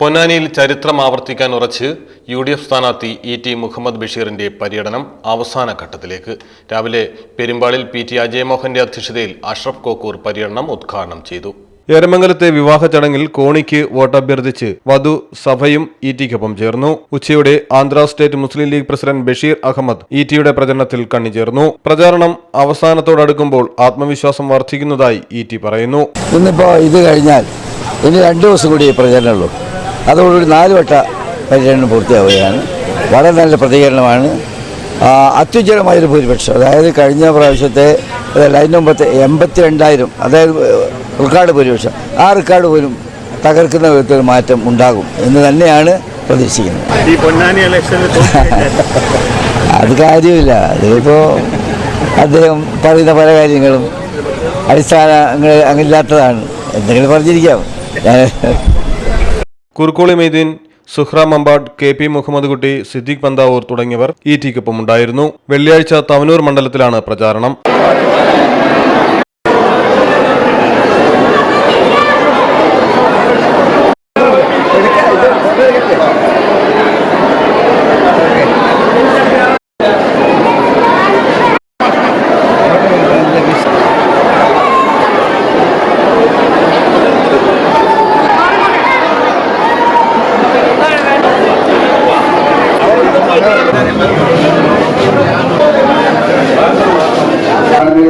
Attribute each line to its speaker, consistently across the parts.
Speaker 1: പൊന്നാനിയിൽ ചരിത്രം ആവർത്തിക്കാൻ ഉറച്ച് UDF സ്ഥാനാർത്ഥി ET മുഹമ്മദ് ബഷീറിന്റെ പര്യടനം അവസാന ഘട്ടത്തിലേക്ക്. രാവിലെ പെരുമ്പാളിൽ PT അജയമോഹന്റെ അധ്യക്ഷതയിൽ അഷ്റഫ് കോക്കൂർ പര്യടനം ഉദ്ഘാടനം ചെയ്തു. ഏരമംഗലത്തെ വിവാഹ ചടങ്ങിൽ കോണിക്ക് വോട്ടഭ്യർത്ഥിച്ച് വധു സഭയും ETക്കൊപ്പം ചേർന്നു. ഉച്ചയോടെ ആന്ധ്ര സ്റ്റേറ്റ് മുസ്ലിം ലീഗ് പ്രസിഡന്റ് ബഷീർ അഹമ്മദ് ETയുടെ പ്രചരണത്തിൽ കണ്ണിച്ചേർന്നു. പ്രചാരണം അവസാനത്തോടടുക്കുമ്പോൾ ആത്മവിശ്വാസം വർദ്ധിക്കുന്നതായി ET പറയുന്നു.
Speaker 2: ഇന്നിപ്പോൾ ഇത് കഴിഞ്ഞാൽ ഇനി 2 ദിവസം കൂടി പ്രചരണമുള്ളൂ. അതോടുകൂടി 4 വട്ട പര്യടനം പൂർത്തിയാവുകയാണ്. വളരെ നല്ല പ്രതികരണമാണ്. അത്യുജ്വലമായൊരു ഭൂരിപക്ഷം, അതായത് കഴിഞ്ഞ പ്രാവശ്യത്തെ അതിന് മുമ്പത്തെ 82,000, അതായത് റെക്കോർഡ് ഭൂരിപക്ഷം, ആ റെക്കോർഡ് പോലും തകർക്കുന്ന വിധത്തിൽ മാറ്റം ഉണ്ടാകും എന്ന് തന്നെയാണ് പ്രതീക്ഷിക്കുന്നത്. അത് കാര്യമില്ല. അതിപ്പോൾ അദ്ദേഹം പറയുന്ന പല കാര്യങ്ങളും അടിസ്ഥാനങ്ങൾ അങ്ങില്ലാത്തതാണ്. എന്തെങ്കിലും പറഞ്ഞിരിക്കാം.
Speaker 1: കുർക്കോളി മൈദീൻ, സുഹ്ര മമ്പാട്, KP മുഹമ്മദ് കുട്ടി, സിദ്ദീഖ് പന്താവൂർ തുടങ്ങിയവർ ETക്കൊപ്പം ഉണ്ടായിരുന്നു. വെള്ളിയാഴ്ച തവനൂർ മണ്ഡലത്തിലാണ് പ്രചാരണം.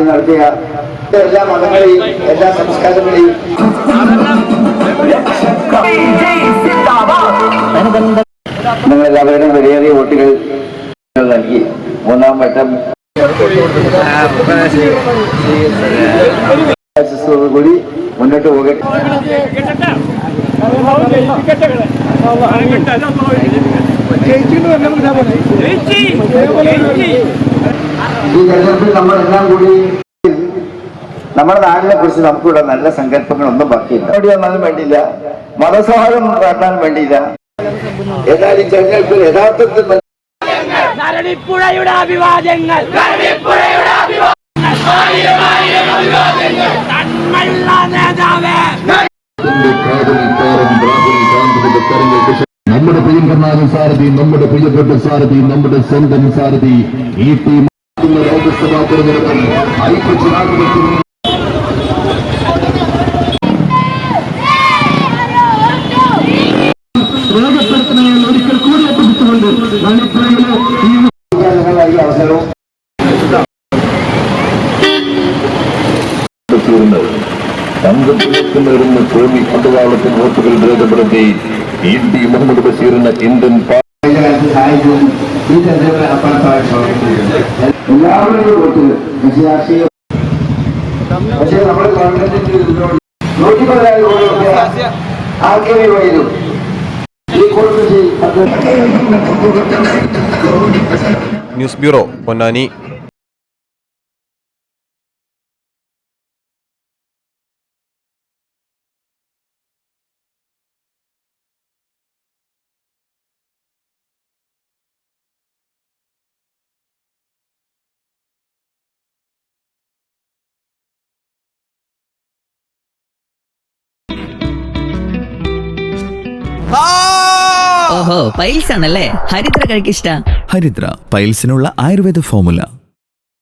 Speaker 3: നടത്തിയ എല്ലാ മതങ്ങളെയും എല്ലാ സംസ്കാരങ്ങളെയും നിങ്ങളെല്ലാവരുടെയും വലിയ വോട്ടുകൾ നൽകി 3ാം വട്ടം കൂടി മുന്നോട്ട് പോകട്ടെ. ഈ തെരഞ്ഞെടുപ്പിൽ നമ്മളെല്ലാം കൂടി നമ്മുടെ നാടിനെ കുറിച്ച് നമുക്കിവിടെ നല്ല സങ്കല്പങ്ങളൊന്നും ബാക്കിയില്ല. എവിടെ വന്നാലും വേണ്ടിയില്ല, മതസൗഹാർദ്ദം കാട്ടാനും വേണ്ടിയില്ല. ഏതായാലും തെരഞ്ഞെടുപ്പിൽ യഥാർത്ഥത്തിൽ
Speaker 4: നമ്മുടെ പ്രിയങ്കരനായ സാരഥി, നമ്മുടെ പ്രിയപ്പെട്ട സാരഥി, നമ്മുടെ സ്വന്തം സാരഥി ET ലോക്സഭാ തെരഞ്ഞെടുപ്പിൽ ഐക്യജനാധിപത്യം രേഖപ്പെടുത്തുന്നതിൽ ഒരിക്കൽ കൂടി എത്തിച്ചുകൊണ്ട് അവസരവും തങ്കത്തിലെത്തുന്നവരുന്ന് കോമി പന്തവാളത്തിൽ വോട്ടുകൾ രേഖപ്പെടുത്തി ET മുഹമ്മദ് ബഷീറിന് ഇന്ത്യൻ
Speaker 3: എല്ലാവരുടെയും വോട്ടുകൾ പക്ഷേ നമ്മുടെ ഗവൺമെന്റിന്റെ 114,000 ആർക്കെ വഴിയിലും
Speaker 1: ന്യൂസ് ബ്യൂറോ, പൊന്നാനി.
Speaker 5: ഓഹോ, പൈൽസ് ആണല്ലേ. ഹരിദ്ര കഴിക്കിഷ്ട.
Speaker 6: ഹരിദ്ര പൈൽസിനുള്ള ആയുർവേദ ഫോർമുല.